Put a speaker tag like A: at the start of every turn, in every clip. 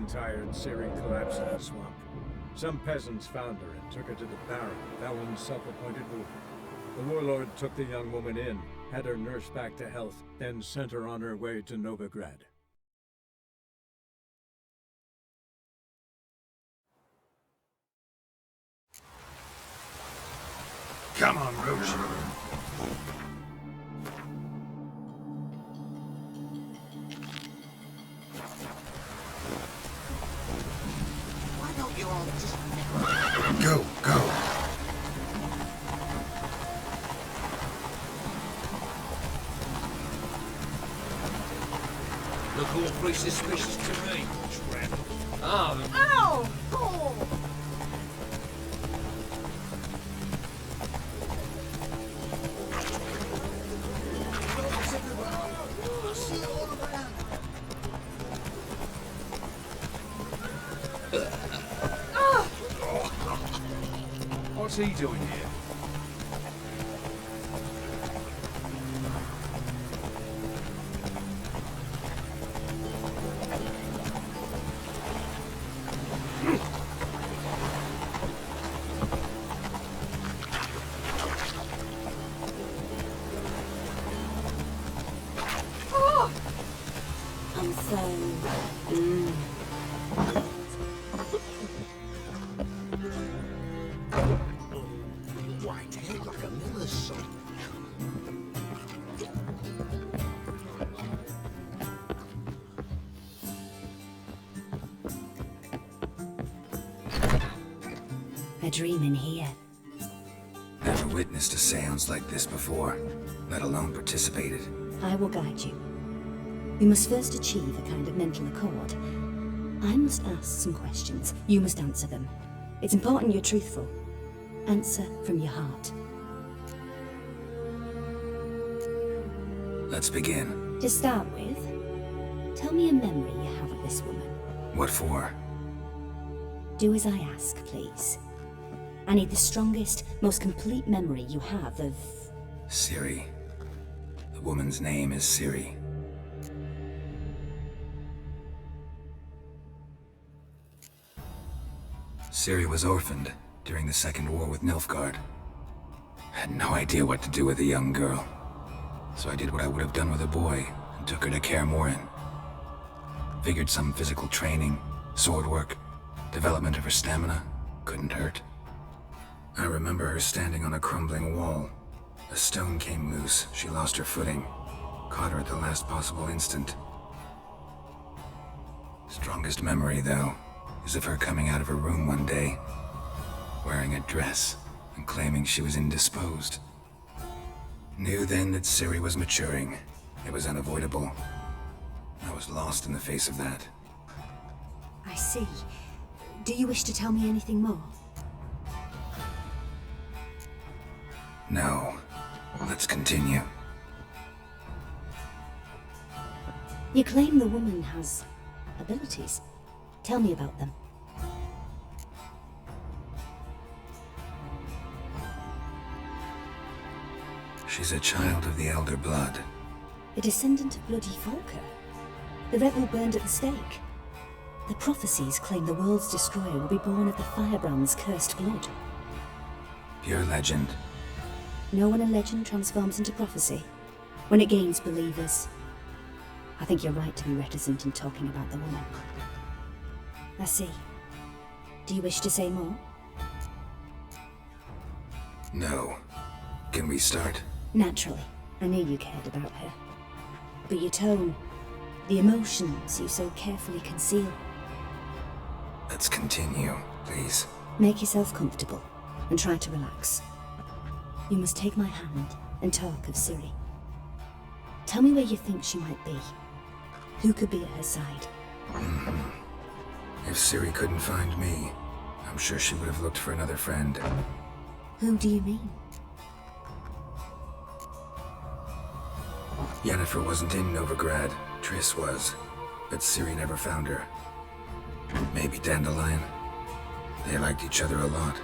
A: and tired, Ciri collapsed in the swamp. Some peasants found her and took her to the Baron, Valen's self-appointed ruler. The warlord took the young woman in, had her nursed back to health, then sent her on her way to Novigrad.
B: Come on, Rouge.
C: Why don't you all just...
B: Go, go.
D: Look awfully suspicious to me. Tramp. Oh,
C: Ow! Oh! I see it all around.
D: what's he doing here?
E: I'm so...
C: White hair like a miller's son.
E: A dream in here.
B: Never witnessed a seance like this before, let alone participated.
E: I will guide you. We must first achieve a kind of mental accord. I must ask some questions. You must answer them. It's important you're truthful. Answer from your heart.
B: Let's begin.
E: To start with, tell me a memory you have of this woman.
B: What for?
E: Do as I ask, please. I need the strongest, most complete memory you have of...
B: Ciri. The woman's name is Ciri. Ciri was orphaned during the Second War with Nilfgaard. Had no idea what to do with a young girl. So I did what I would have done with a boy and took her to Kaer Morhen. Figured some physical training, sword work, development of her stamina couldn't hurt. I remember her standing on a crumbling wall. A stone came loose, she lost her footing. Caught her at the last possible instant. Strongest memory, though, is of her coming out of her room one day, wearing a dress and claiming she was indisposed. Knew then that Ciri was maturing. It was unavoidable. I was lost in the face of that.
E: I see. Do you wish to tell me anything more?
B: No. Let's continue.
E: You claim the woman has abilities. Tell me about them.
B: She's a child of the Elder Blood.
E: A descendant of bloody Volker. The rebel burned at the stake. The prophecies claim the world's destroyer will be born of the Firebrand's cursed blood.
B: Pure legend.
E: Know when a legend transforms into prophecy? When it gains believers. I think you're right to be reticent in talking about the woman. I see. Do you wish to say more?
B: No. Can we start?
E: Naturally. I knew you cared about her. But your tone, the emotions you so carefully conceal.
B: Let's continue, please.
E: Make yourself comfortable and try to relax. You must take my hand and talk of Ciri. Tell me where you think she might be. Who could be at her side?
B: If Ciri couldn't find me, I'm sure she would have looked for another friend.
E: Who do you mean?
B: Yennefer wasn't in Novigrad. Triss was. But Ciri never found her. Maybe Dandelion. They liked each other a lot.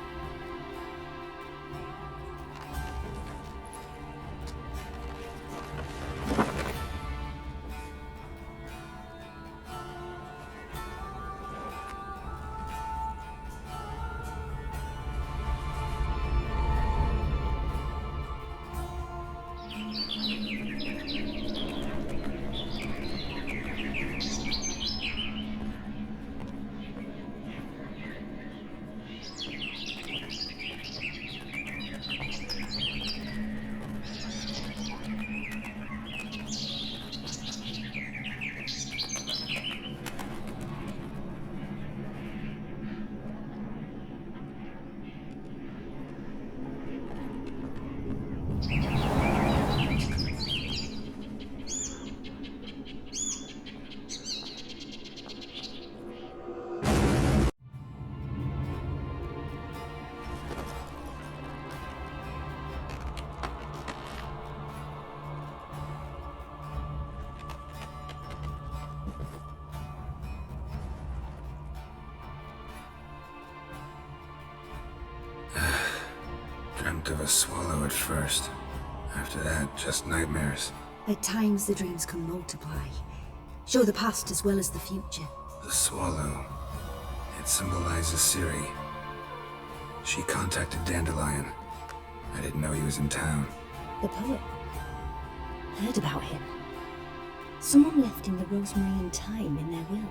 B: Dreamt of a swallow at first. After that, just nightmares.
E: At times, the dreams can multiply. Show the past as well as the future.
B: The swallow. It symbolizes Ciri. She contacted Dandelion. I didn't know he was in town.
E: The poet. Heard about him. Someone left him the rosemary and thyme in their will.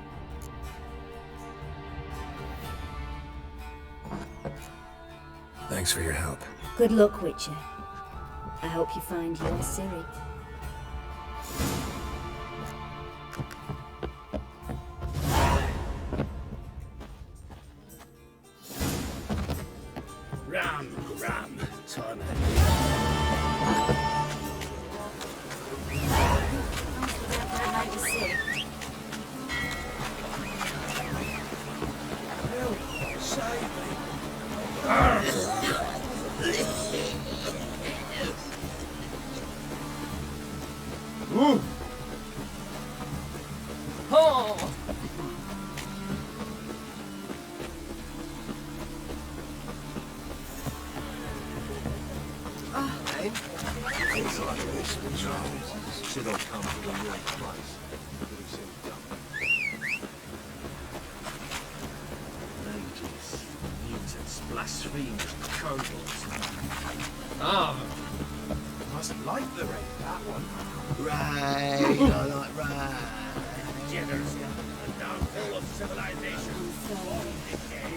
B: Thanks for your help.
E: Good luck, Witcher. I hope you find your Ciri.
D: Ram, time. Save me.
F: Oh!
C: Things like this should all come from the right place.
D: Mages, mutants, blasphemers, kobolds. Ah, must like the red, that one.
C: Right, I like right.
D: Jitters, a downfall of civilization. All decay.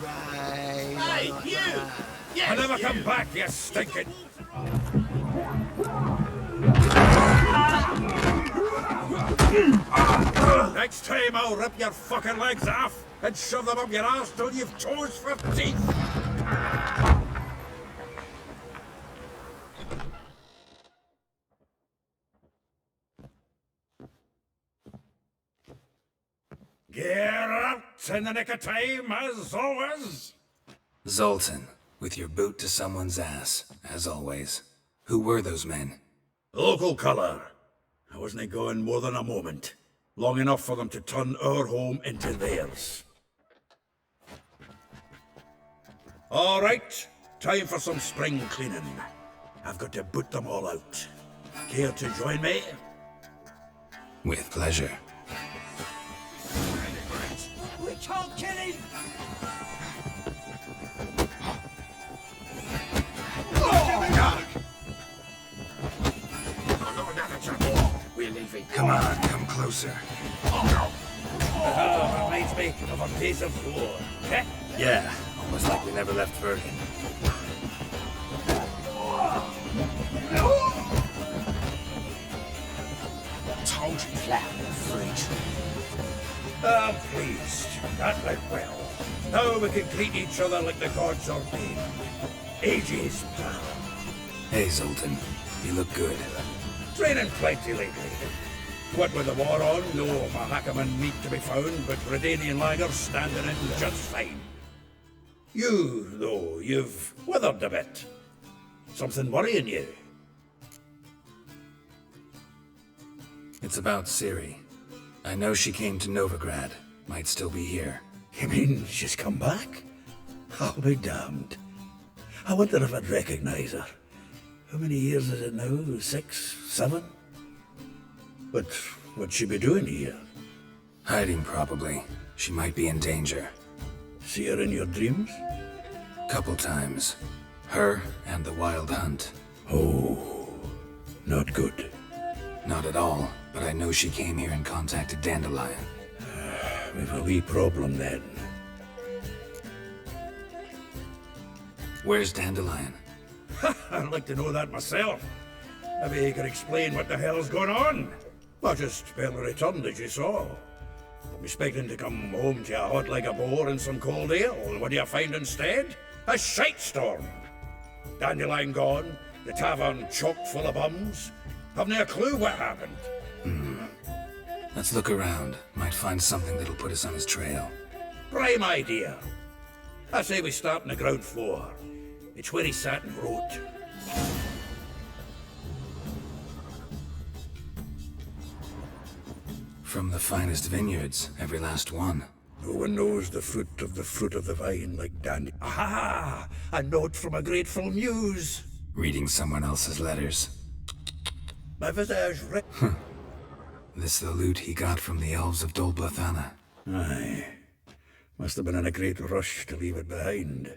C: Right,
D: Hey,
C: I like
D: you!
C: right.
D: Yes,
A: I'll never
D: you.
A: come back, you stinking... Next time I'll rip your fucking legs off and shove them up your ass till you've toes for teeth. Get out in the nick of time, as always.
B: Zoltan, with your boot to someone's ass, as always. Who were those men?
A: Local colour. I wasn't going more than a moment. Long enough for them to turn our home into theirs. All right, time for some spring cleaning. I've got to boot them all out. Care to join me?
B: With pleasure.
F: We can't kill him!
D: We're leaving.
B: Come on, come closer.
A: Reminds me of a piece of war. Eh?
B: Yeah, almost like we never left Bergen.
D: Told you flat, freak.
A: I'm pleased. That went well. Now we can greet each other like the gods ordained. Ages, pal.
B: Hey, Zoltan. You look good.
A: Training plenty lately. What with the war on, no Mahakaman meat to be found, but Redanian lagers standing in just fine. You, though, you've withered a bit. Something worrying you?
B: It's about Ciri. I know she came to Novigrad. Might still be here.
A: You mean she's come back? I'll be damned. I wonder if I'd recognize her. How many years is it now? 6, 7? But what'd she be doing here?
B: Hiding, probably. She might be in danger.
A: See her in your dreams?
B: Couple times. Her and the Wild Hunt.
A: Oh, not good.
B: Not at all, but I know she came here and contacted Dandelion.
A: We've a wee problem then.
B: Where's Dandelion?
A: I'd like to know that myself. Maybe you could explain what the hell's going on. I just barely returned, as you saw. I'm expecting to come home to you hot like a boar and some cold ale, and what do you find instead? A shite storm. Dandelion gone, the tavern chock full of bums. Haven't a clue what happened.
B: Let's look around. Might find something that'll put us on his trail.
A: Prime idea. I say we start on the ground floor. It's where he sat and wrote.
B: From the finest vineyards, every last one.
C: No one knows the fruit of the vine like Danny. Aha! A note from a grateful muse.
B: Reading someone else's letters.
C: My visage
B: This the loot he got from the elves of Dol Blathanna.
C: Aye. Must have been in a great rush to leave it behind.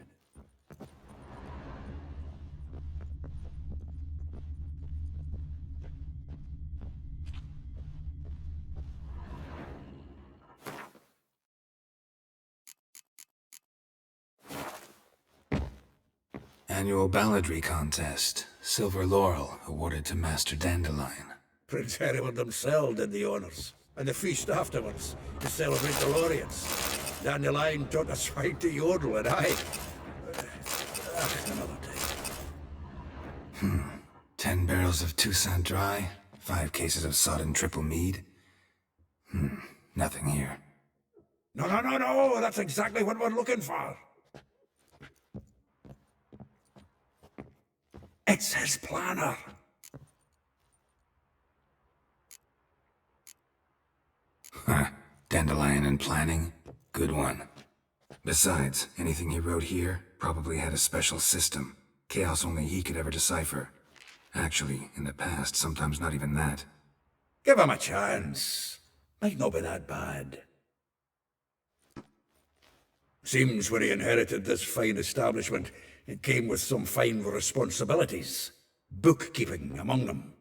B: Annual balladry contest. Silver laurel awarded to Master Dandelion.
C: Prince Hereward himself did the honors, and the feast afterwards, to celebrate the laureates. Dandelion taught us how to yodel, and I... another day.
B: 10 barrels of Toussaint Dry, 5 cases of sodden triple mead. Nothing here.
C: No, that's exactly what we're looking for. It's his planner.
B: Huh. Dandelion and planning? Good one. Besides, anything he wrote here probably had a special system. Chaos only he could ever decipher. Actually, in the past, sometimes not even that.
C: Give him a chance. Might not be that bad. Seems when he inherited this fine establishment, it came with some fine responsibilities. Bookkeeping among them.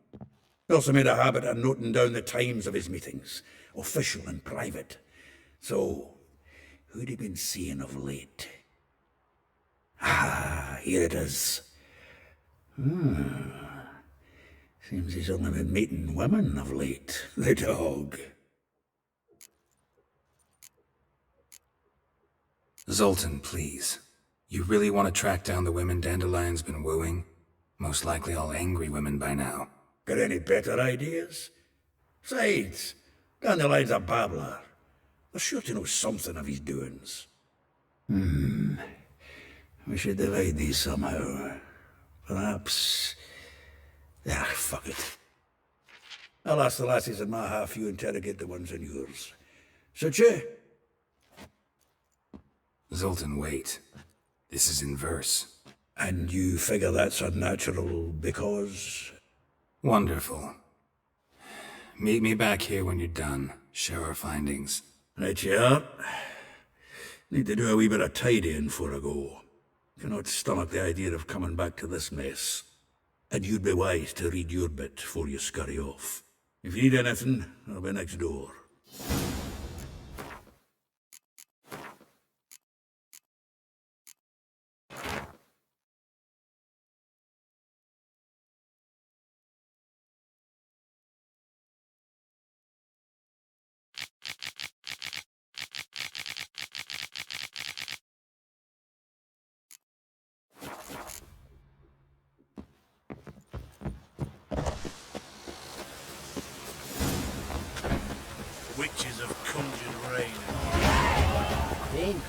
C: He also made a habit of noting down the times of his meetings, official and private. So, who'd he been seeing of late? Ah, here it is. Seems he's only been meeting women of late, the dog.
B: Zoltan, please. You really want to track down the women Dandelion's been wooing? Most likely all angry women by now.
C: Got any better ideas? Besides, Dandelion's a babbler. They're sure to know something of his doings. We should divide these somehow. Perhaps... fuck it. I'll ask the lassies in my half, you interrogate the ones in yours. Suit you?
B: Zoltan, wait. This is in verse.
C: And you figure that's unnatural because...
B: Wonderful. Meet me back here when you're done. Share our findings.
C: Right you are. Need to do a wee bit of tidying before I go. Cannot stomach the idea of coming back to this mess. And you'd be wise to read your bit before you scurry off. If you need anything, I'll be next door.
D: Witches have conjured rain.
F: Then.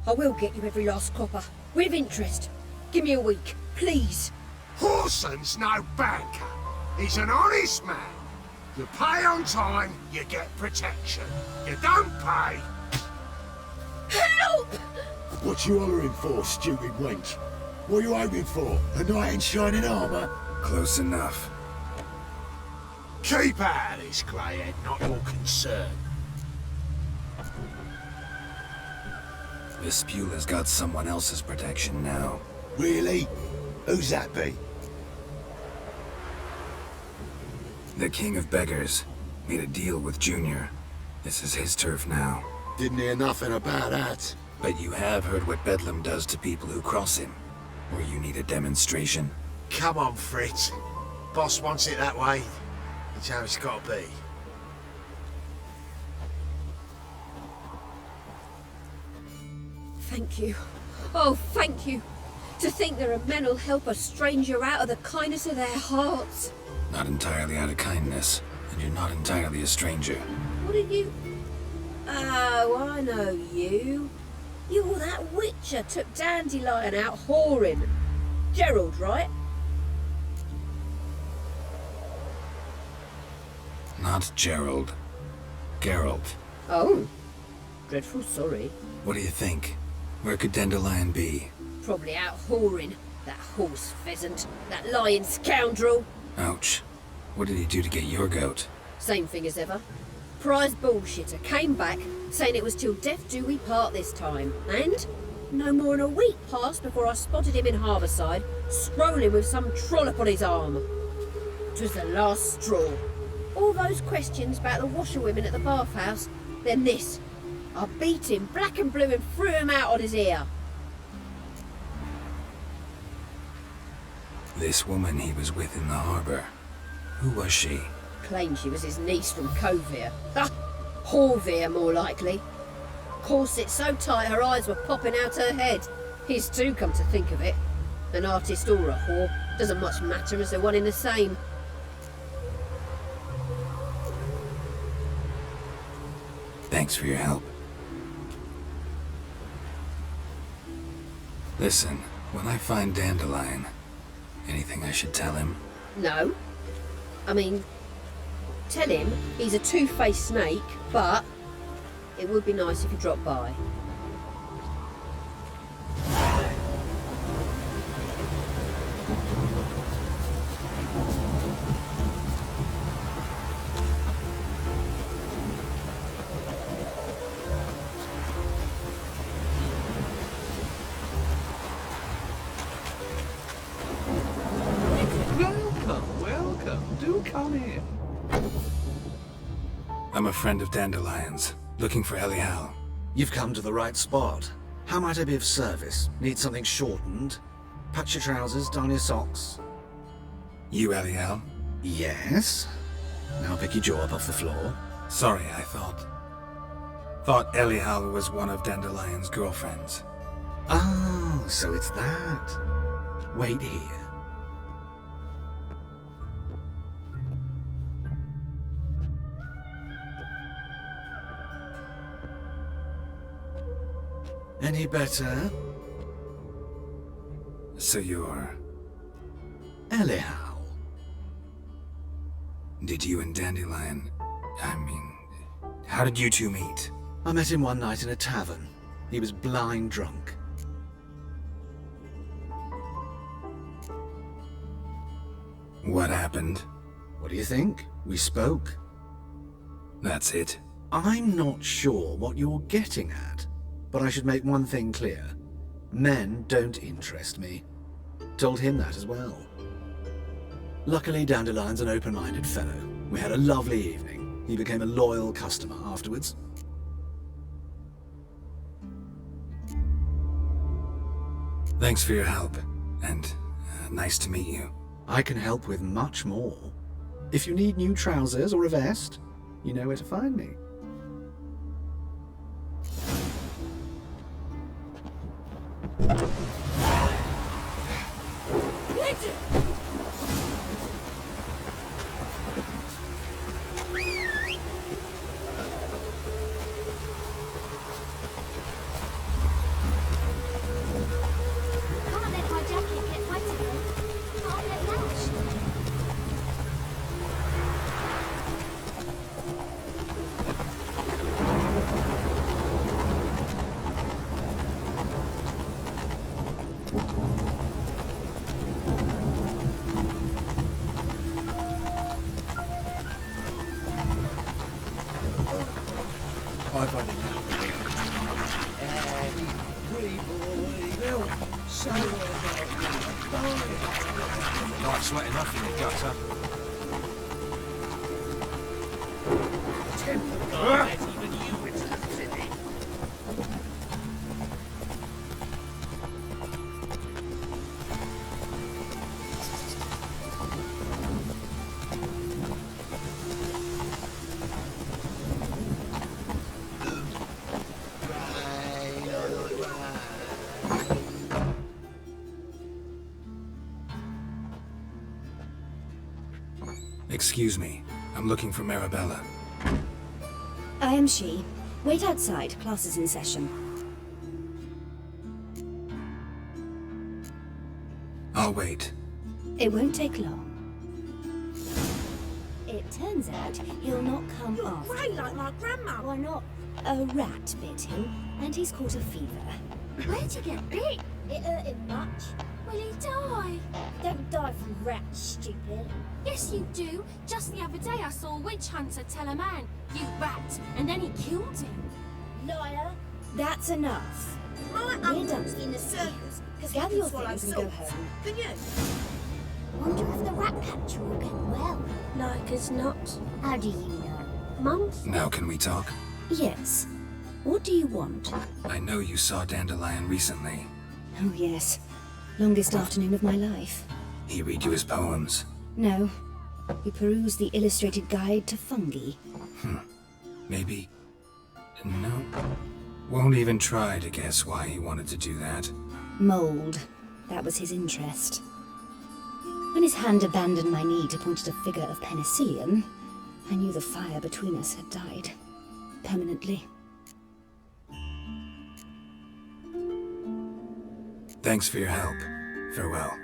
F: I will get you every last copper. With interest. Give me a week, please.
G: Whoresen's no banker. He's an honest man. You pay on time, you get protection. You don't pay...
F: Help!
H: What you hollering for, stupid wench? What you hoping for? A knight in shining armour?
B: Close enough.
G: Keep out of this, greyhead, not your concern.
B: This Spula's got someone else's protection now.
H: Really? Who's that be?
B: The King of Beggars made a deal with Junior. This is his turf now.
H: Didn't hear nothing about that.
B: But you have heard what Bedlam does to people who cross him. Or you need a demonstration.
G: Come on, Fritz. Boss wants it that way. It's how it's got to be.
F: Thank you. Oh, thank you. To think there are men who'll help a stranger out of the kindness of their hearts.
B: Not entirely out of kindness, and you're not entirely a stranger.
F: What are you... Oh, I know you. You're that witcher took Dandelion out whoring. Gerald, right?
B: Not Gerald. Geralt.
F: Oh. Dreadful sorry.
B: What do you think? Where could Dandelion be?
F: Probably out whoring. That horse pheasant. That lying scoundrel.
B: Ouch. What did he do to get your goat?
F: Same thing as ever. Prize bullshitter came back, saying it was till death do we part this time. And no more than a week passed before I spotted him in Harbourside, strolling with some trollop on his arm. 'Twas the last straw. All those questions about the washerwomen at the bathhouse, then this. I beat him black and blue and threw him out on his ear.
B: This woman he was with in the harbour. Who was she?
F: Claimed she was his niece from Covir. Ah, Horvir, more likely. Corset so tight her eyes were popping out her head. His too, come to think of it. An artist or a whore, doesn't much matter as they're one in the same.
B: Thanks for your help. Listen, when I find Dandelion, anything I should tell him?
F: No. I mean, tell him he's a two-faced snake, but it would be nice if he dropped by.
D: Welcome. Do come in.
B: I'm a friend of Dandelion's, looking for Elial.
I: You've come to the right spot. How might I be of service? Need something shortened? Patch your trousers, darn your socks.
B: You Elial?
I: Yes? Now pick your jaw up off the floor.
B: Sorry, I thought Elial was one of Dandelion's girlfriends.
I: Oh, so it's that. Wait here. Any better?
B: So you're...
I: Elial.
B: Did you and Dandelion... how did you two meet?
I: I met him one night in a tavern. He was blind drunk.
B: What happened?
I: What do you think? We spoke.
B: That's it?
I: I'm not sure what you're getting at, but I should make one thing clear. Men don't interest me. Told him that as well. Luckily, Dandelion's an open-minded fellow. We had a lovely evening. He became a loyal customer afterwards.
B: Thanks for your help, and nice to meet you.
I: I can help with much more. If you need new trousers or a vest, you know where to find me.
J: Can't let my jacket get wet again. Can't let that.
D: Like sweating off in the gutter. Even you into the city.
B: Excuse me. I'm looking for Marabella.
E: I am she. Wait outside. Class is in session.
B: I'll wait.
E: It won't take long. It turns out he'll not come
F: You're
E: after.
F: grey like my grandma.
E: Why not? A rat bit him, and he's caught a fever.
J: Where'd you get bit?
F: It hurt him much.
J: Will he die?
F: Don't die from rats, stupid.
J: Yes, you do. Just the other day I saw a witch hunter tell a man, "You rat," and then he killed him.
F: Liar.
E: That's enough.
F: My
E: We're
F: uncle's
E: done.
F: in the circus.
E: Gather your things and go
F: salts.
E: home.
F: Can you?
J: Wonder if the rat catcher will get well.
F: Like as not.
J: How do you know? Mum?
B: Now can we talk?
E: Yes. What do you want?
B: I know you saw Dandelion recently.
E: Oh, yes. Longest afternoon of my life.
B: He read you his poems.
E: No. We perused the illustrated guide to fungi.
B: Maybe... No. Won't even try to guess why he wanted to do that.
E: Mold. That was his interest. When his hand abandoned my knee to point at a figure of penicillium, I knew the fire between us had died. Permanently.
B: Thanks for your help. Farewell.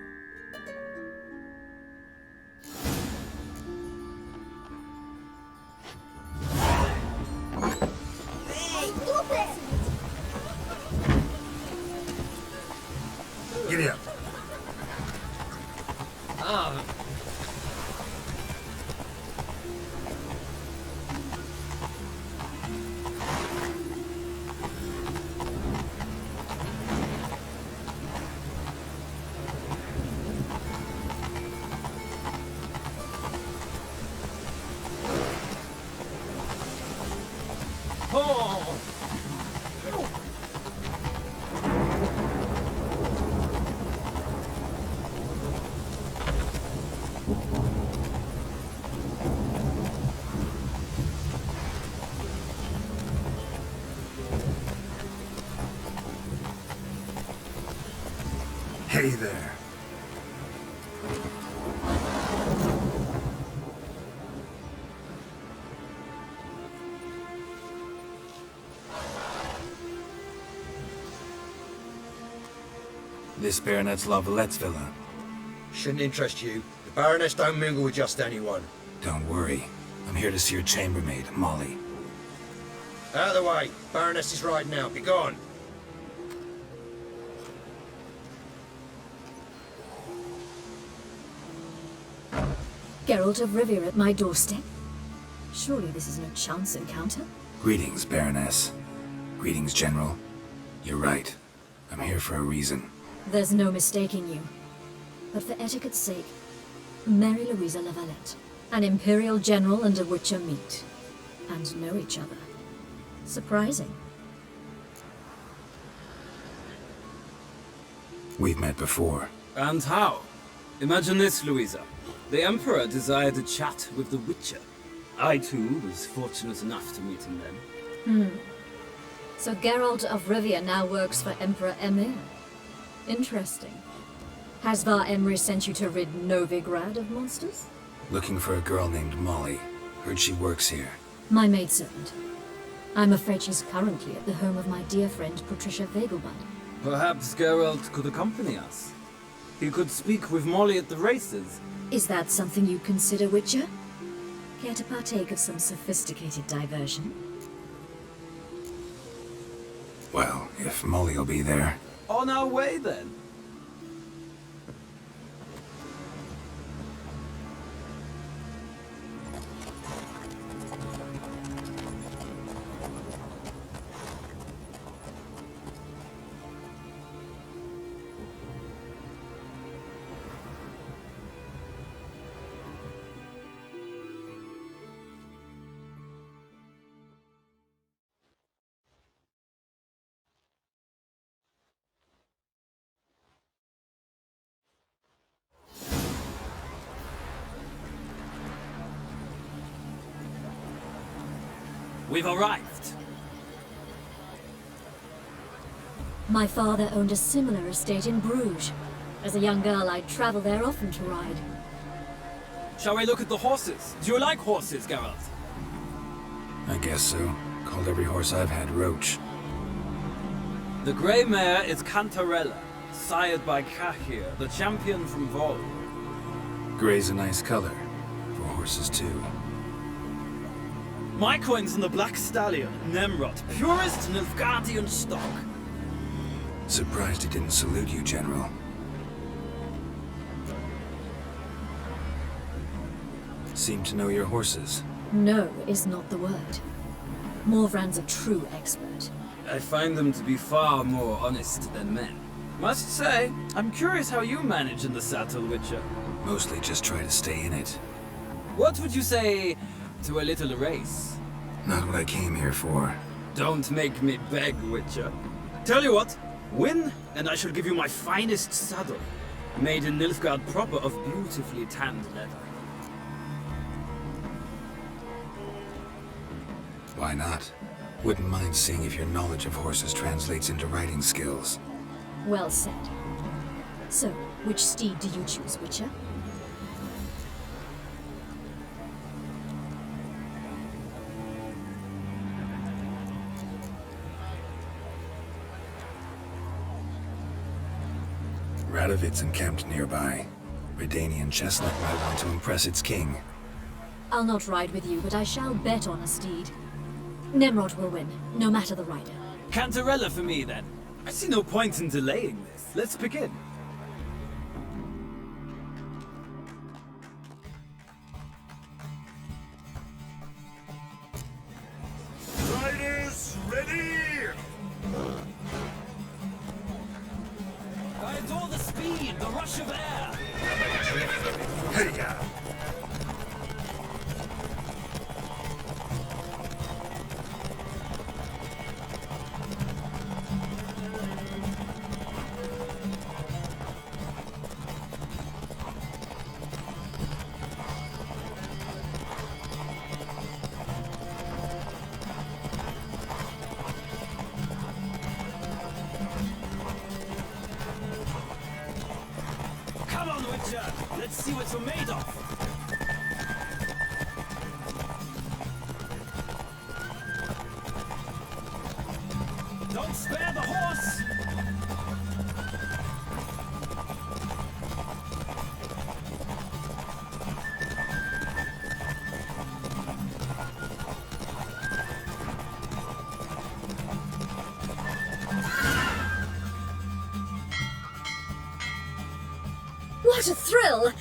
C: Giddy up.
B: Hey there. This Baronet's Lavalettes villa.
K: Shouldn't interest you. The Baroness don't mingle with just anyone.
B: Don't worry. I'm here to see your chambermaid, Molly.
K: Out of the way. Baroness is right now. Be gone.
L: Geralt of Rivia at my doorstep? Surely this is no chance encounter?
B: Greetings, Baroness. Greetings, General. You're right. I'm here for a reason.
L: There's no mistaking you. But for etiquette's sake, Mary Louisa Lavalette. An Imperial General and a Witcher meet. And know each other. Surprising.
B: We've met before.
M: And how? Imagine this, Louisa. The Emperor desired a chat with the Witcher. I, too, was fortunate enough to meet him then.
L: So Geralt of Rivia now works for Emperor Emir. Interesting. Has Var Emry sent you to rid Novigrad of monsters?
B: Looking for a girl named Molly. Heard she works here.
L: My maidservant. I'm afraid she's currently at the home of my dear friend Patricia Vegelbud.
M: Perhaps Geralt could accompany us. He could speak with Molly at the races.
L: Is that something you consider, Witcher? Care to partake of some sophisticated diversion?
B: Well, if Molly'll be there.
M: On our way, then. We've arrived.
L: My father owned a similar estate in Bruges. As a young girl, I'd travel there often to ride.
M: Shall we look at the horses? Do you like horses, Geralt?
B: I guess so. Called every horse I've had Roach.
M: The grey mare is Cantarella, sired by Cahir, the champion from Vol.
B: Grey's a nice color. For horses, too.
M: My coin's on the Black Stallion, Nemrod, purest Nilfgaardian stock.
B: Surprised he didn't salute you, General. Seem to know your horses.
L: No is not the word. Morvran's a true expert.
M: I find them to be far more honest than men. Must say, I'm curious how you manage in the saddle, Witcher.
B: Mostly just try to stay in it.
M: What would you say to a little race?
B: Not what I came here for.
M: Don't make me beg, Witcher. Tell you what, win, and I shall give you my finest saddle. Made in Nilfgaard proper of beautifully tanned leather.
B: Why not? Wouldn't mind seeing if your knowledge of horses translates into riding skills.
L: Well said. So, which steed do you choose, Witcher?
B: Radovid's encamped nearby. Redanian chestnut might want to impress its king.
L: I'll not ride with you, but I shall bet on a steed. Nemrod will win, no matter the rider.
M: Cantarella for me, then. I see no point in delaying this. Let's begin.
G: Riders, ready!
M: I adore the speed, the rush of air.
G: Here you go.
M: Come on, Witcher! Let's see what you're made of! Don't spare the horse!
L: What a thrill!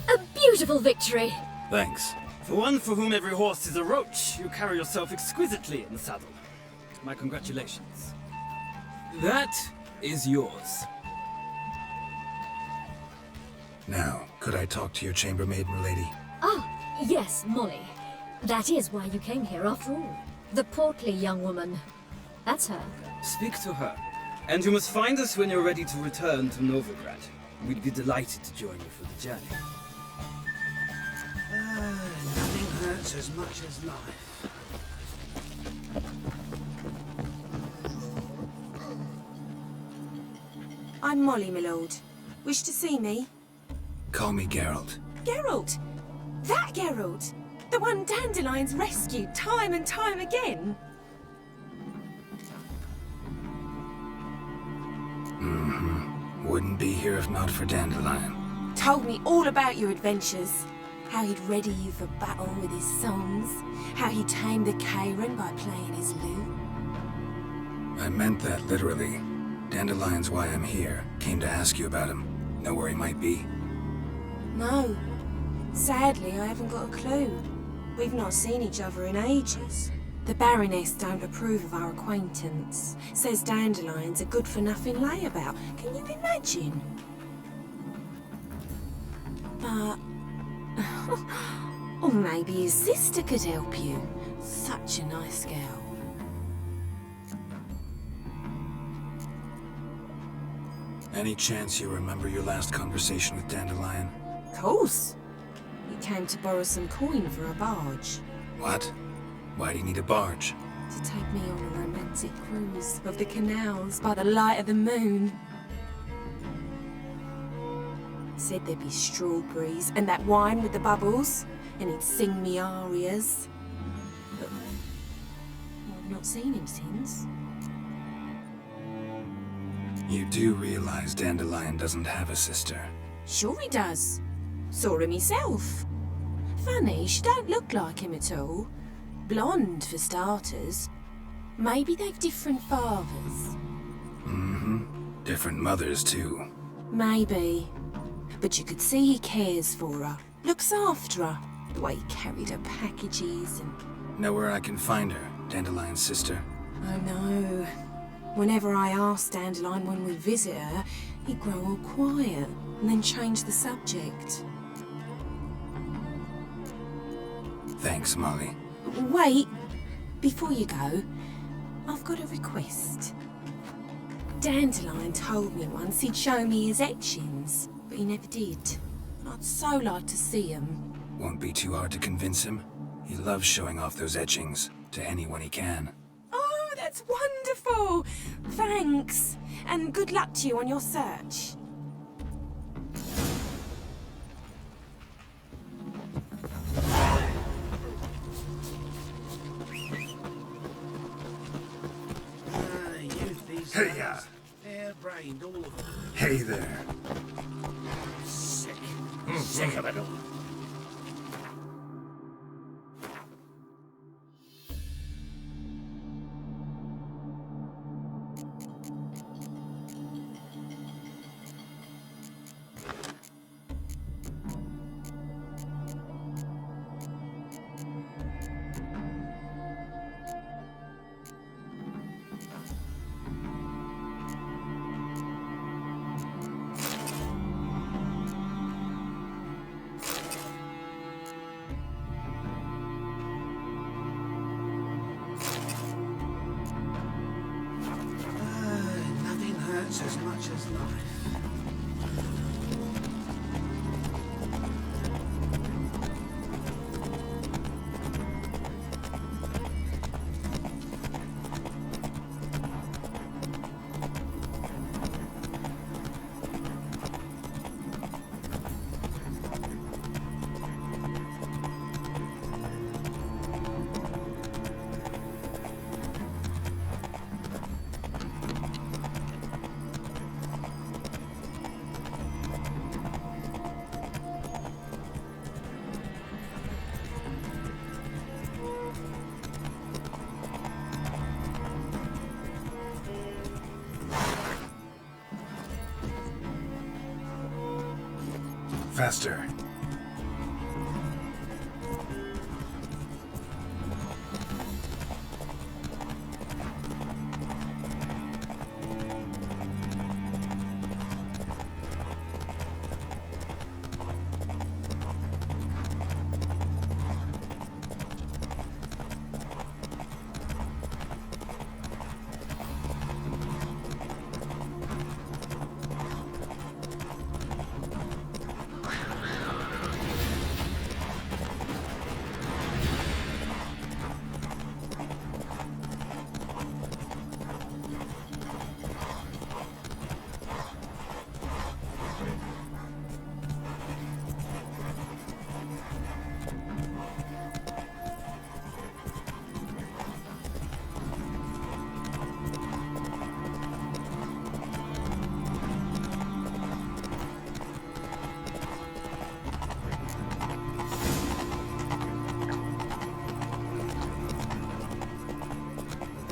L: A beautiful victory!
B: Thanks.
M: For one for whom every horse is a roach, you carry yourself exquisitely in the saddle. My congratulations. That is yours.
B: Now, could I talk to your chambermaid, milady?
L: Ah, yes, Molly. That is why you came here after all. The portly young woman. That's her.
M: Speak to her. And you must find us when you're ready to return to Novigrad. We'd be delighted to join you for the journey.
G: Nothing hurts as much as life.
N: I'm Molly, my lord. Wish to see me?
B: Call me Geralt.
N: Geralt! That Geralt! The one Dandelion's rescued time and time again!
B: Wouldn't be here if not for Dandelion.
N: Told me all about your adventures. How he'd ready you for battle with his songs. How he tamed the Kairan by playing his lute.
B: I meant that literally. Dandelion's why I'm here. Came to ask you about him. Know where he might be?
N: No. Sadly, I haven't got a clue. We've not seen each other in ages. The Baroness don't approve of our acquaintance. Says Dandelion's a good-for-nothing layabout. Can you imagine? But... or maybe his sister could help you. Such a nice girl.
B: Any chance you remember your last conversation with Dandelion?
N: Of course. You came to borrow some coin for a barge.
B: What? Why do you need a barge?
N: to take me on a romantic cruise of the canals by the light of the moon. Said there'd be strawberries and that wine with the bubbles, and he'd sing me arias. But I've not seen him since.
B: You do realize Dandelion doesn't have a sister?
N: Sure he does. Saw him himself. Funny, she don't look like him at all. Blonde, for starters. Maybe they've different fathers.
B: Mm-hmm. Different mothers, too.
N: Maybe. But you could see he cares for her. Looks after her. The way he carried her packages and...
B: Know where I can find her, Dandelion's sister?
N: I know. Whenever I asked Dandelion when we visit her, he'd grow all quiet and then change the subject.
B: Thanks, Molly.
N: Wait, before you go, I've got a request. Dandelion told me once he'd show me his etchings, but he never did. I'd so like to see them.
B: Won't be too hard to convince him. He loves showing off those etchings to anyone he can.
N: Oh, that's wonderful! Thanks, and good luck to you on your search.
C: Hey,
G: Hair-brained, all of them.
C: Hey there.
G: Sick. Sick of it all. As much as life.
B: Faster.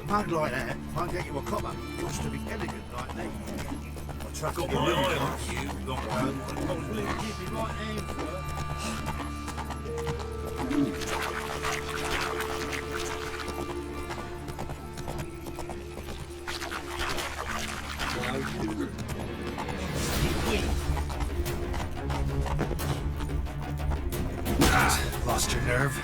G: Mug like that won't get you a copper. Used to be elegant like me. I truck up the
D: Got
G: room.
D: my eye on you, long ago.
G: I was willing to give me right hand for her.
B: Lost your nerve?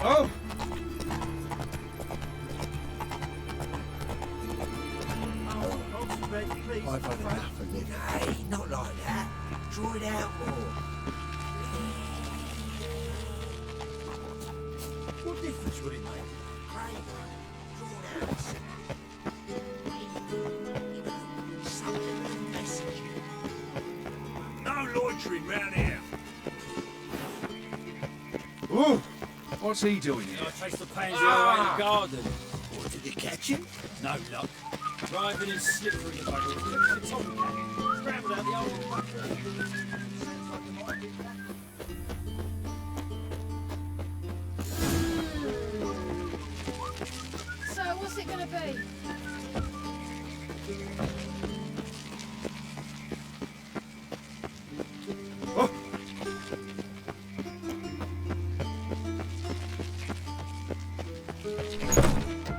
A: Oh!
G: I've had enough of it. Hey, not like that. Draw it out more. What difference would it make? Great. Draw it out. Something with a message. No loitering round here.
D: Ooh! What's he doing here?
M: I chased the pansy around the garden.
G: What, did you catch him?
M: No luck. Driving in slippery bugger. The top cat. Scrambled out the old bucket.
J: So, what's it gonna be?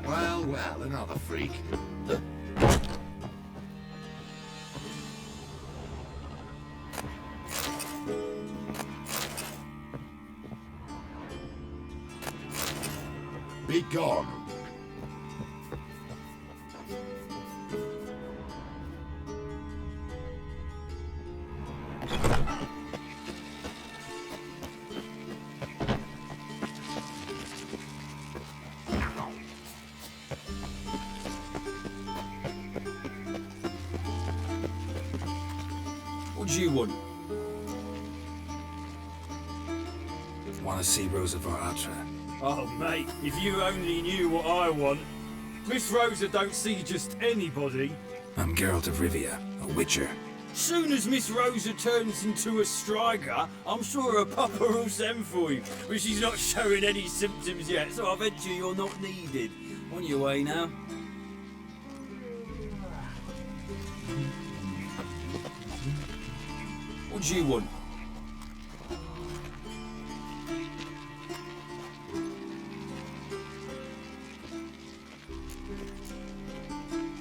H: Well, another freak. Be gone.
M: What do you want?
B: Want to see Rosa Barracudà?
M: Oh, mate, if you only knew what I want. Miss Rosa don't see just anybody.
B: I'm Geralt of Rivia, a witcher.
M: Soon as Miss Rosa turns into a striker, I'm sure her papa will send for you. But she's not showing any symptoms yet, so I bet you you're not needed. On your way now. What do you want?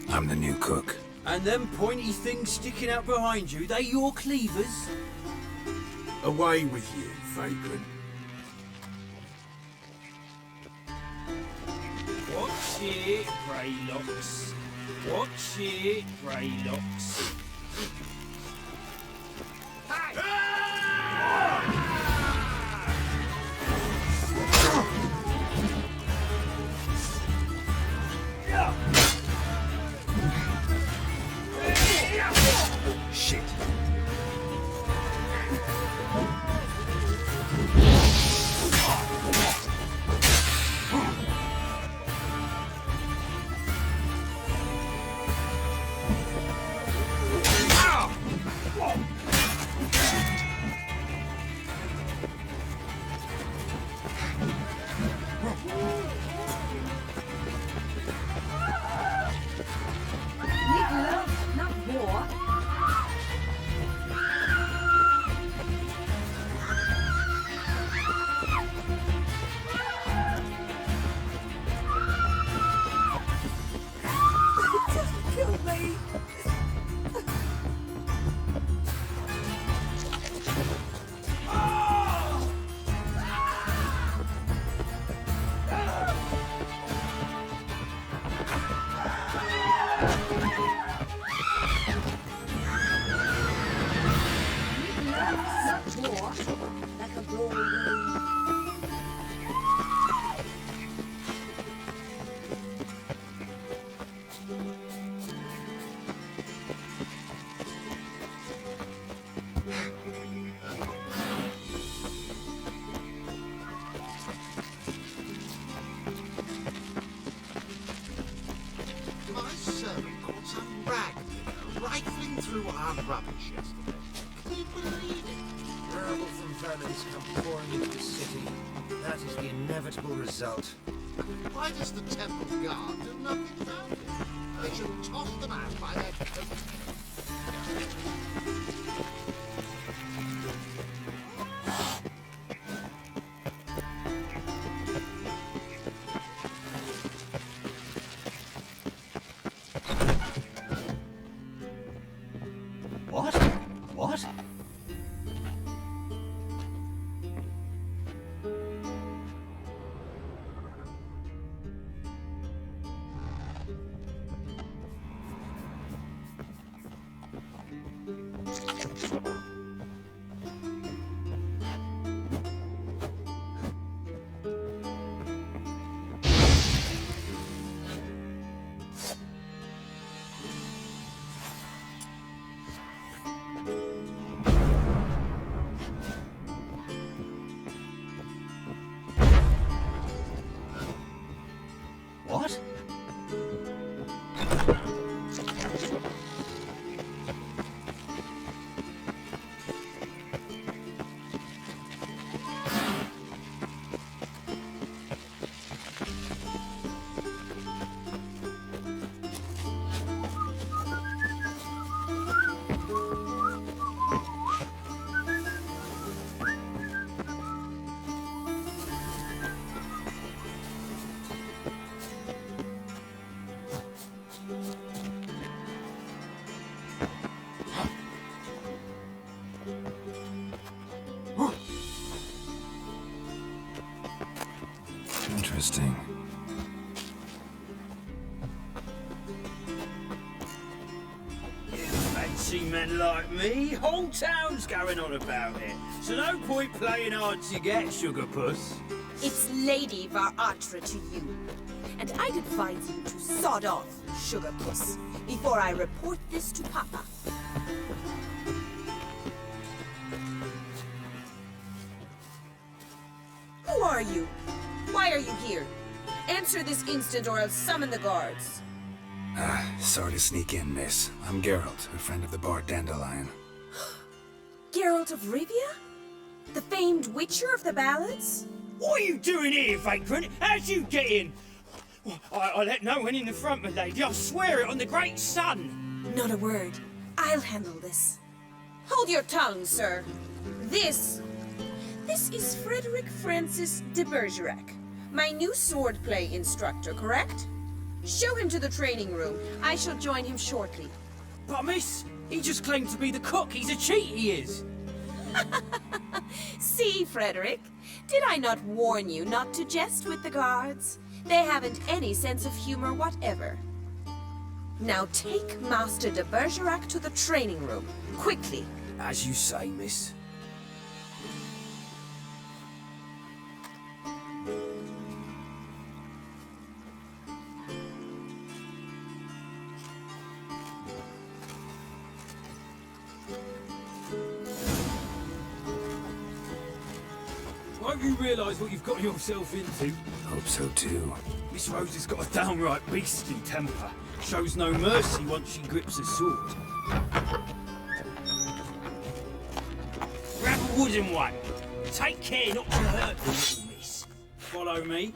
B: I'm the new cook.
M: And them pointy things sticking out behind you, they your cleavers?
G: Away with you, vagrant.
M: Watch it, Greylocks. Watch it, Greylocks.
B: Shit.
G: My servant caught some rag rifling through our rubbish yesterday. Can you believe it?
K: Terrible from vermins come pouring into the city. That is the inevitable result.
G: Why does the temple guard do nothing about it? They should toss them out by their coats.
M: see men like me. Whole town's going on about it. So no point playing hard to get, sugar puss.
N: It's Lady Varatra to you. And I'd advise you to sod off, sugar puss, before I report this to Papa. Who are you? Why are you here? Answer this instant or I'll summon the guards.
B: Sorry to sneak in, miss. I'm Geralt, a friend of the bard Dandelion.
N: Geralt of Rivia? The famed witcher of the ballads?
M: What are you doing here, vagrant? How'd you get in? I let no one in the front, my lady. I swear it on the great sun.
N: Not a word. I'll handle this. Hold your tongue, sir. This is Frederick Francis de Bergerac, my new swordplay instructor, correct? Show him to the training room. I shall join him shortly.
M: But miss, he just claimed to be the cook. He's a cheat, he is.
N: See, Frederick, did I not warn you not to jest with the guards? They haven't any sense of humor whatever. Now take Master de Bergerac to the training room, quickly.
M: As you say, miss. Won't you realise what you've got yourself into?
B: Hope so too.
M: Miss Rose has got a downright beastly temper. Shows no mercy once she grips a sword. Grab a wooden one. Take care not to hurt the little miss. Follow me.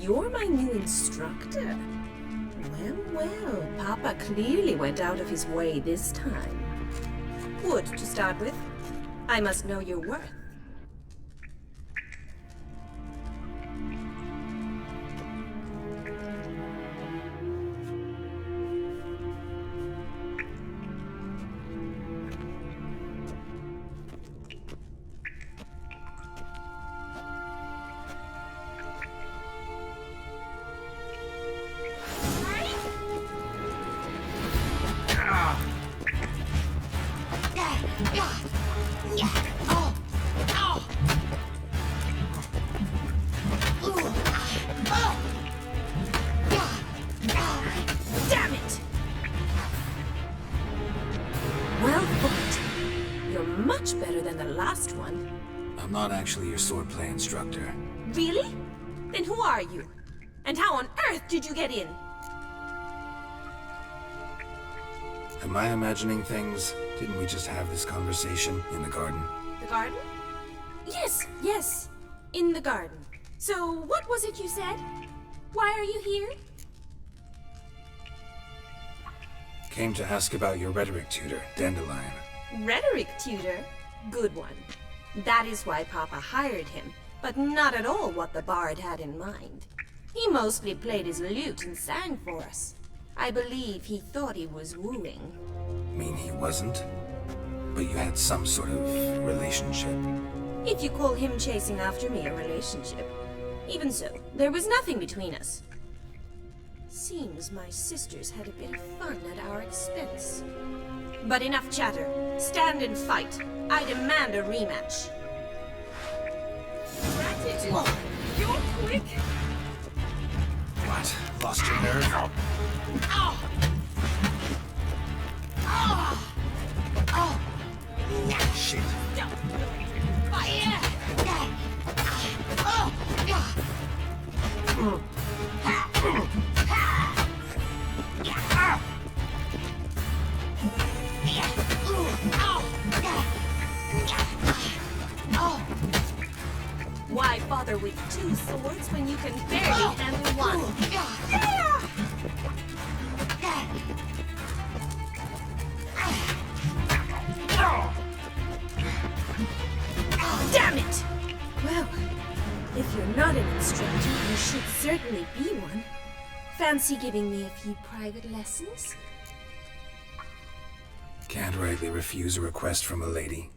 N: You're my new instructor? Well, Papa clearly went out of his way this time. Wood, to start with. I must know your worth. Damn it! Well fought. You're much better than the last one.
B: I'm not actually your swordplay instructor.
N: Really? Then who are you? And how on earth did you get in?
B: Am I imagining things? Didn't we just have this conversation in the garden?
N: The garden? Yes. In the garden. So, what was it you said? Why are you here?
B: Came to ask about your rhetoric tutor, Dandelion.
N: Rhetoric tutor? Good one. That is why Papa hired him, but not at all what the bard had in mind. He mostly played his lute and sang for us. I believe he thought he was wooing.
B: Mean he wasn't? But you had some sort of relationship.
N: If you call him chasing after me a relationship. Even so, there was nothing between us. Seems my sisters had a bit of fun at our expense. But enough chatter. Stand and fight. I demand a rematch. Gratitude. You're quick.
B: What? Lost your nerve?
N: Ow!
B: Shit.
N: Fire! Why bother with two swords when you can barely handle one? Damn it! Well, if you're not an instructor, you should certainly be one. Fancy giving me a few private lessons?
B: Can't rightly refuse a request from a lady.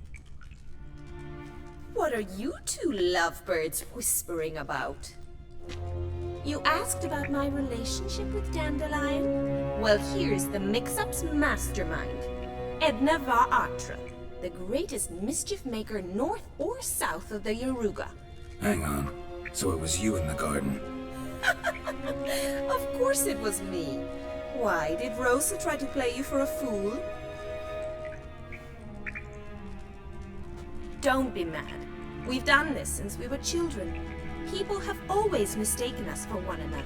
O: What are you two lovebirds whispering about?
N: You asked about my relationship with Dandelion?
O: Well, here's the mix-up's mastermind.
N: Edna Atra, the greatest mischief maker north or south of the Yaruga.
B: Hang on. So it was you in the garden?
O: Of course it was me. Why, did Rosa try to play you for a fool?
N: Don't be mad. We've done this since we were children. People have always mistaken us for one another.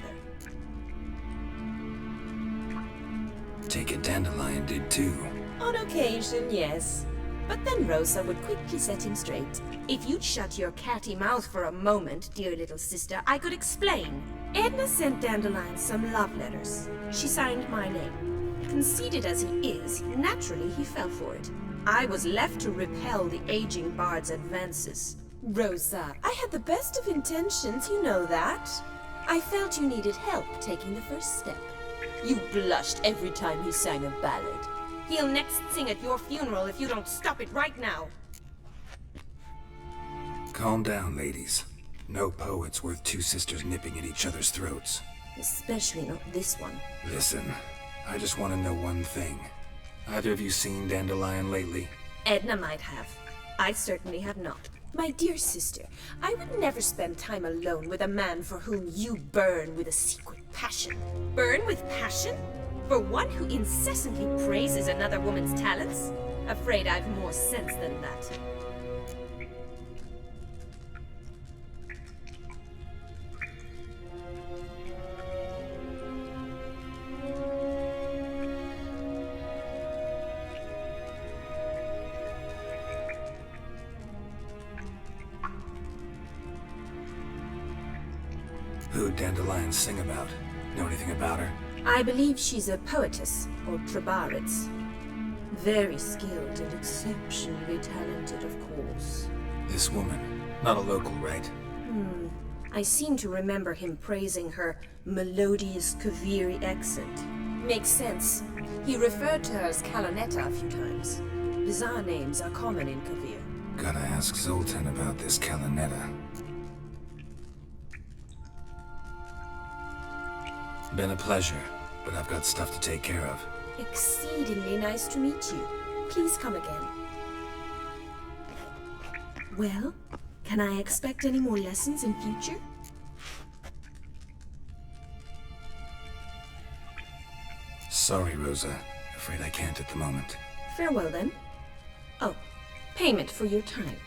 B: Take it Dandelion did too.
N: On occasion, yes. But then Rosa would quickly set him straight. If you'd shut your catty mouth for a moment, dear little sister, I could explain. Edna sent Dandelion some love letters. She signed my name. Conceited as he is, naturally he fell for it. I was left to repel the aging bard's advances. Rosa, I had the best of intentions, you know that. I felt you needed help taking the first step. You blushed every time he sang a ballad. He'll next sing at your funeral if you don't stop it right now.
B: Calm down, ladies. No poet's worth two sisters nipping at each other's throats.
N: Especially not this one.
B: Listen, I just want to know one thing. Either of you seen Dandelion lately?
N: Edna might have. I certainly have not. My dear sister, I would never spend time alone with a man for whom you burn with a secret passion. Burn with passion? For one who incessantly praises another woman's talents? Afraid I've more sense than that.
B: Who'd Dandelion sing about? Know anything about her?
N: I believe she's a poetess, or trabaritz. Very skilled and exceptionally talented, of course.
B: This woman. Not a local, right?
N: I seem to remember him praising her melodious Kaviri accent. Makes sense. He referred to her as Kalonetta a few times. Bizarre names are common in Kavir.
B: Gotta ask Zoltan about this Kalonetta. Been a pleasure, but I've got stuff to take care of.
N: Exceedingly nice to meet you. Please come again. Well, can I expect any more lessons in future?
B: Sorry, Rosa. Afraid I can't at the moment.
N: Farewell then. Oh, payment for your time.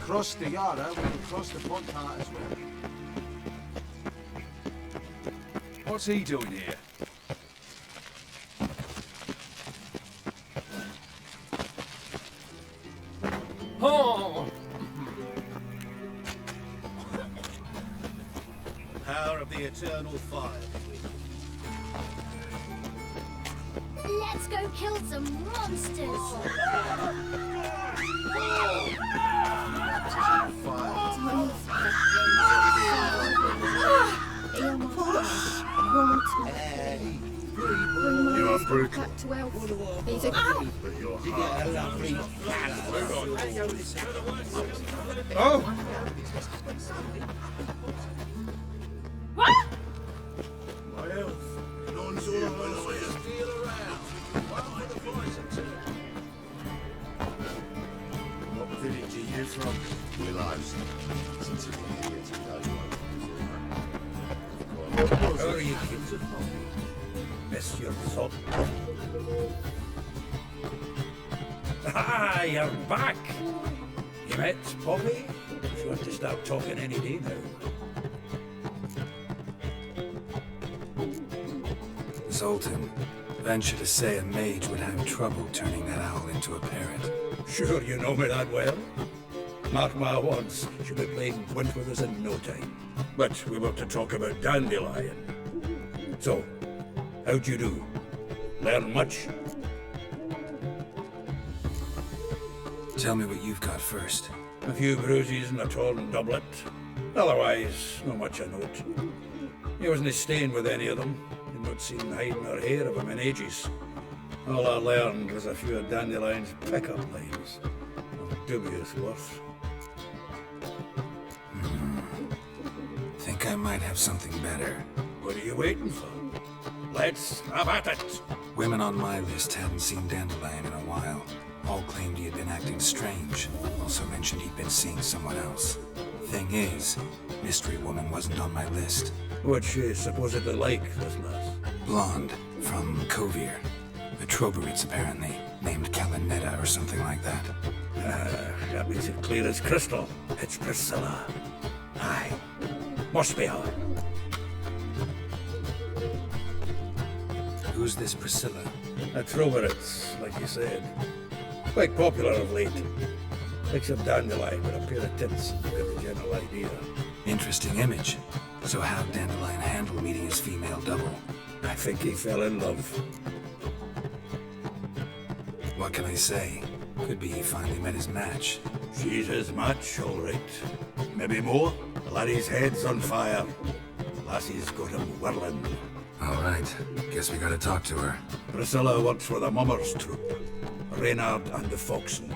K: Cross the Yara, we can cross the Pontart as well. What's he doing here?
D: Oh!
G: Power of the eternal fire.
J: Let's go kill some monsters!
H: You are brutal.
J: Back to Elf. He's a creep.
H: But your heart is
A: Oh!
J: What?
H: my elf. Non's all of my lawyers. What village are you from? Will I since you're here to know
C: How are you kids at home? Miss your son. Ah, you're back! You met Poppy? She wants to start talking any day now.
B: Zoltan, venture to say a mage would have trouble turning that owl into a parrot.
C: Sure you know me that well. Mark my words, she'll be playing Gwent with us in no time. But we were to talk about Dandelion. So, how'd you do? Learn much?
B: Tell me what you've got first.
C: A few bruises and a torn doublet. Otherwise, not much of note. He wasn't staying with any of them. He'd not seen hiding or hair of him in ages. All I learned was a few of Dandelion's pickup lines. Of dubious worth.
B: Think I might have something better.
C: What are you waiting for? Let's have at it!
B: Women on my list hadn't seen Dandelion in a while. All claimed he had been acting strange. Also mentioned he'd been seeing someone else. Thing is, Mystery Woman wasn't on my list.
C: What's she supposedly like, this lass?
B: Blonde, from Kovir. The Troberits, apparently. Named Kalinetta or something like that.
C: That makes it clear as crystal. It's Priscilla. Aye. Must be her.
B: Who's this Priscilla?
C: A Troberits, like you said. Quite popular of late. Picture Dandelion with a pair of tits. Get the general idea.
B: Interesting image. So how'd Dandelion handle meeting his female double?
C: I think he fell in love.
B: What can I say? Could be he finally met his match.
C: She's his match, all right. Maybe more. The laddie's head's on fire. Lassie's got him whirling.
B: All right. Guess we gotta talk to her.
C: Priscilla works for the Mummers troupe. Reynard and the Foxen.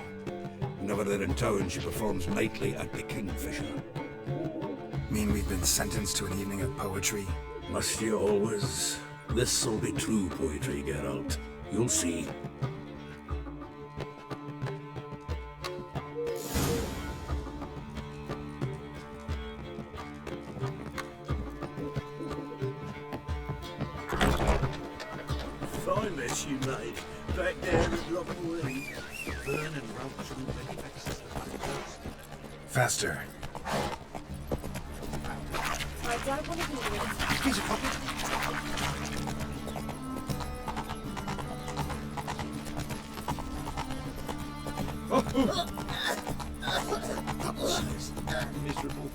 C: Whenever they're in town, she performs nightly at the Kingfisher.
B: Mean we've been sentenced to an evening of poetry?
C: Must you always? This'll be true poetry, Geralt. You'll see.
G: Fine mess you made. Back there at Lockwood. Burn and rub through many faces.
B: Faster.
J: I don't want to hear it.
G: Here's a copy. Miserable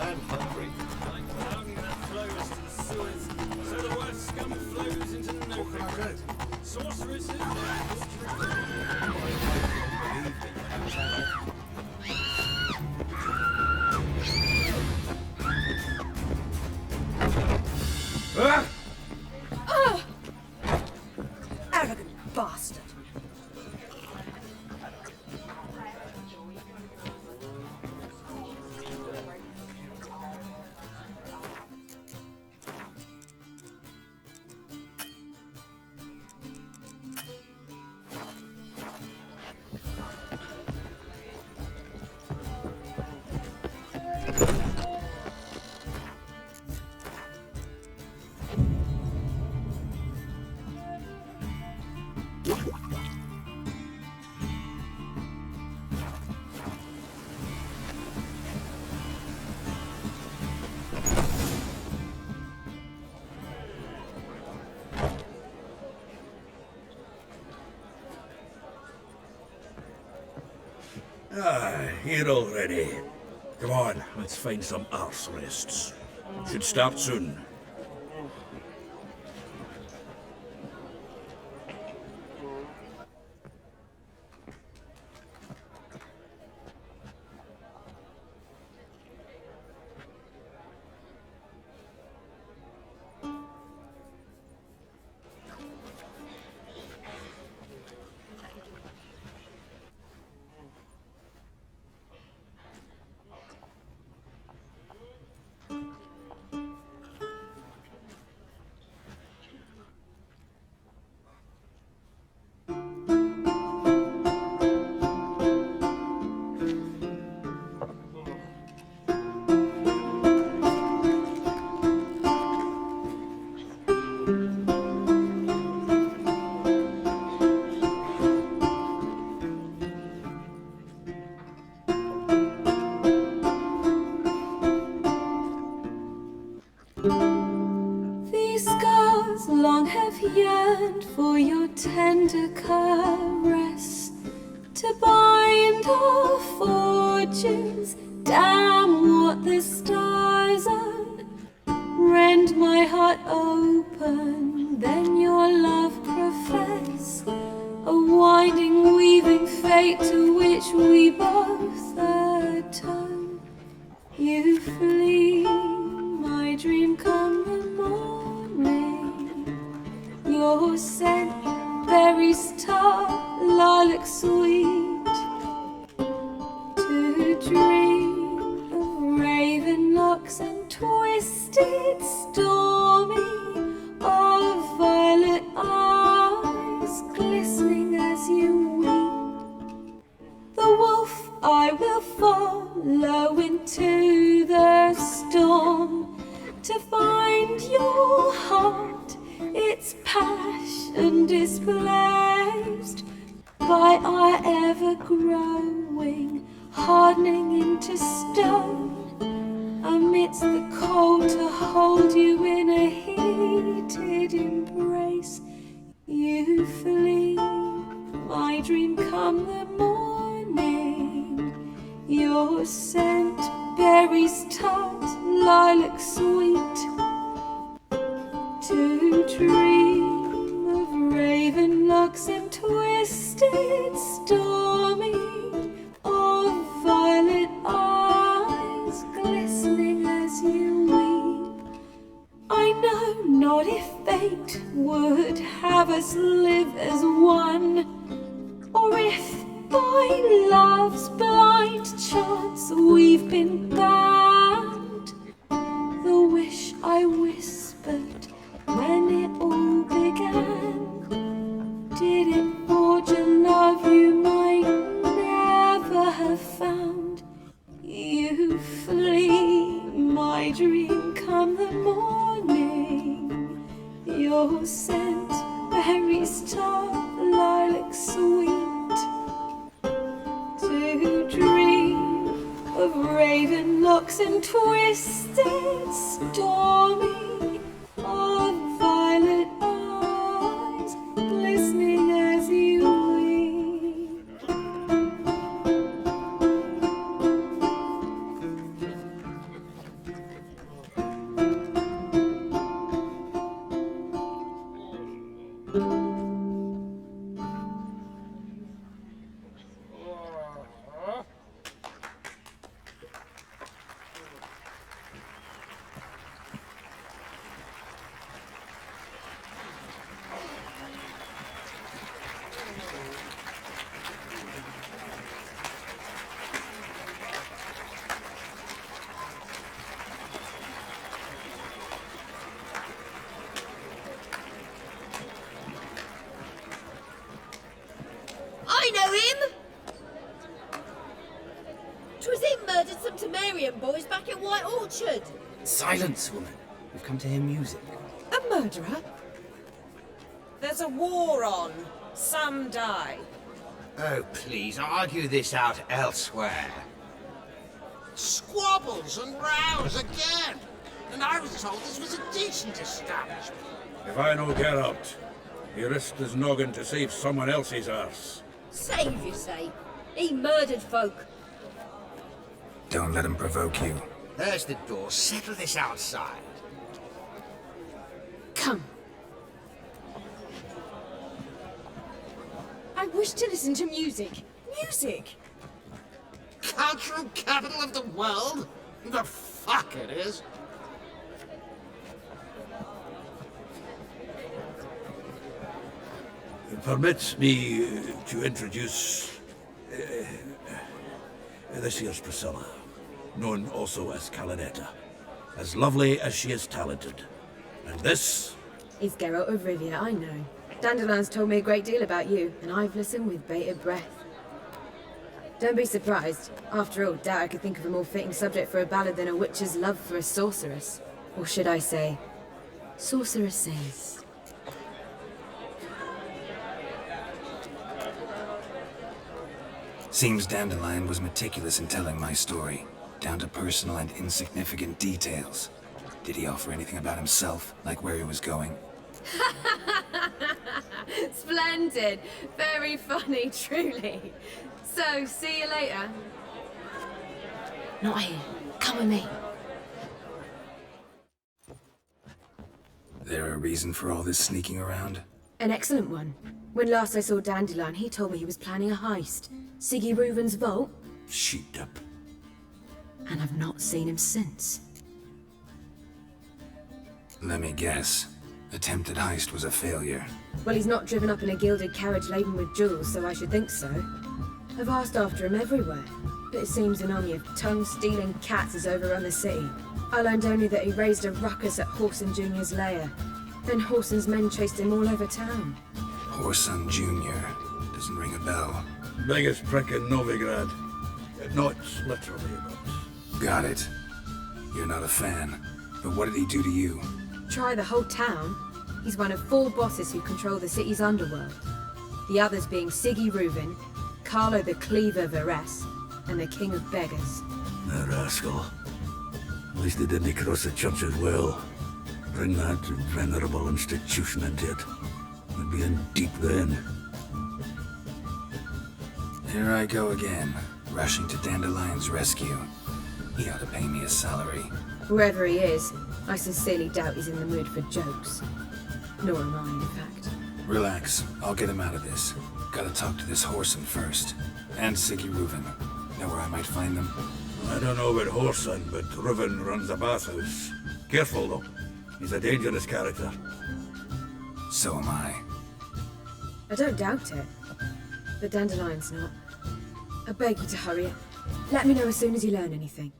G: and hungry.
M: Like tongue that flows to the sewers, so the worst scum flows into the no creek. Sorceresses
O: Arrogant bastard.
C: Here already. Come on, let's find some arse rests. Should start soon.
N: These scars stars long have yearned for your tender caress, to bind our fortunes. Damn what the stars own. Rend my heart open, then your love profess, a winding, weaving fate to which we both atone. You flee, my dream come the morning. Your scent, berries tart, lilac sweet. To dream of raven locks and twisted, stormy, of violet eyes glistening as you weep. The wolf I will follow into the storm, to find your heart, its passion displaced by our ever-growing, hardening into stone. Amidst the cold, to hold you in a heated embrace. You flee, my dream come the morning. Your scent, berries tart, lilac sweet. To dream of raven locks and twisted, stormy, of violet eyes glistening as you weep. I know not if fate would have us live as one, or if by love's blind chance we've been bound. The wish I whispered when it all began, did it forge a love you might never have found? You flee, my dream come the morning. Your scent, berries tart, lilac sweet. To dream of raven locks and twisted, stormy, of violet eyes glistening as you weep.
F: I know him! 'Twas him murdered some Temerian boys back at White Orchard.
K: Silence, woman. We've come to hear music.
O: A murderer? There's a war on. Some die.
K: Oh, please, argue this out elsewhere.
G: Squabbles and rows again. And I was told this was a decent establishment.
C: If I no get out, he risked his noggin to save someone else's arse.
F: Save, you say? He murdered folk.
B: Don't let him provoke you.
K: There's the door. Settle this outside.
N: Come. I wish to listen to music. Music!
G: Cultural capital of the world? The fuck it is.
C: Permit me to introduce this here's Priscilla, known also as Calinetta, as lovely as she is talented. And this
N: Is Geralt of Rivia, I know. Dandelion's told me a great deal about you, and I've listened with bated breath. Don't be surprised. After all, doubt I could think of a more fitting subject for a ballad than a witch's love for a sorceress. Or should I say, sorceresses.
B: Seems Dandelion was meticulous in telling my story, down to personal and insignificant details. Did he offer anything about himself, like where he was going?
N: Splendid. Very funny, truly. So, see you later.
E: Not here. Come with me.
B: There a reason for all this sneaking around?
N: An excellent one. When last I saw Dandelion, he told me he was planning a heist. Siggy Reuven's vault.
C: Sheeped up.
E: And I've not seen him since.
B: Let me guess. Attempted heist was a failure.
N: Well, he's not driven up in a gilded carriage laden with jewels, so I should think so. I've asked after him everywhere, but it seems an army of tongue-stealing cats has overrun the city. I learned only that he raised a ruckus at Horson Jr.'s lair. Then Horson's men chased him all over town.
B: Horson Jr. Doesn't ring a bell.
C: Biggest prick in Novigrad. Not literally, but...
B: Got it. You're not a fan. But what did he do to you?
N: Try the whole town. He's one of 4 bosses who control the city's underworld. The others being Siggy Reuven, Carlo the Cleaver Varese, and the King of Beggars.
C: The rascal. At least he didn't cross the church as well. Bring that venerable institution into it. We'd be in deep then.
B: Here I go again, rushing to Dandelion's rescue. He ought to pay me a salary.
N: Whoever he is, I sincerely doubt he's in the mood for jokes. Nor am I, in fact.
B: Relax, I'll get him out of this. Gotta talk to this Horson first. And Siggy Reuven. Know where I might find them?
C: I don't know about Horson, but Reuven runs a bathhouse. Careful, though. He's a dangerous character.
B: So am I.
N: I don't doubt it. But Dandelion's not. I beg you to hurry up. Let me know as soon as you learn anything.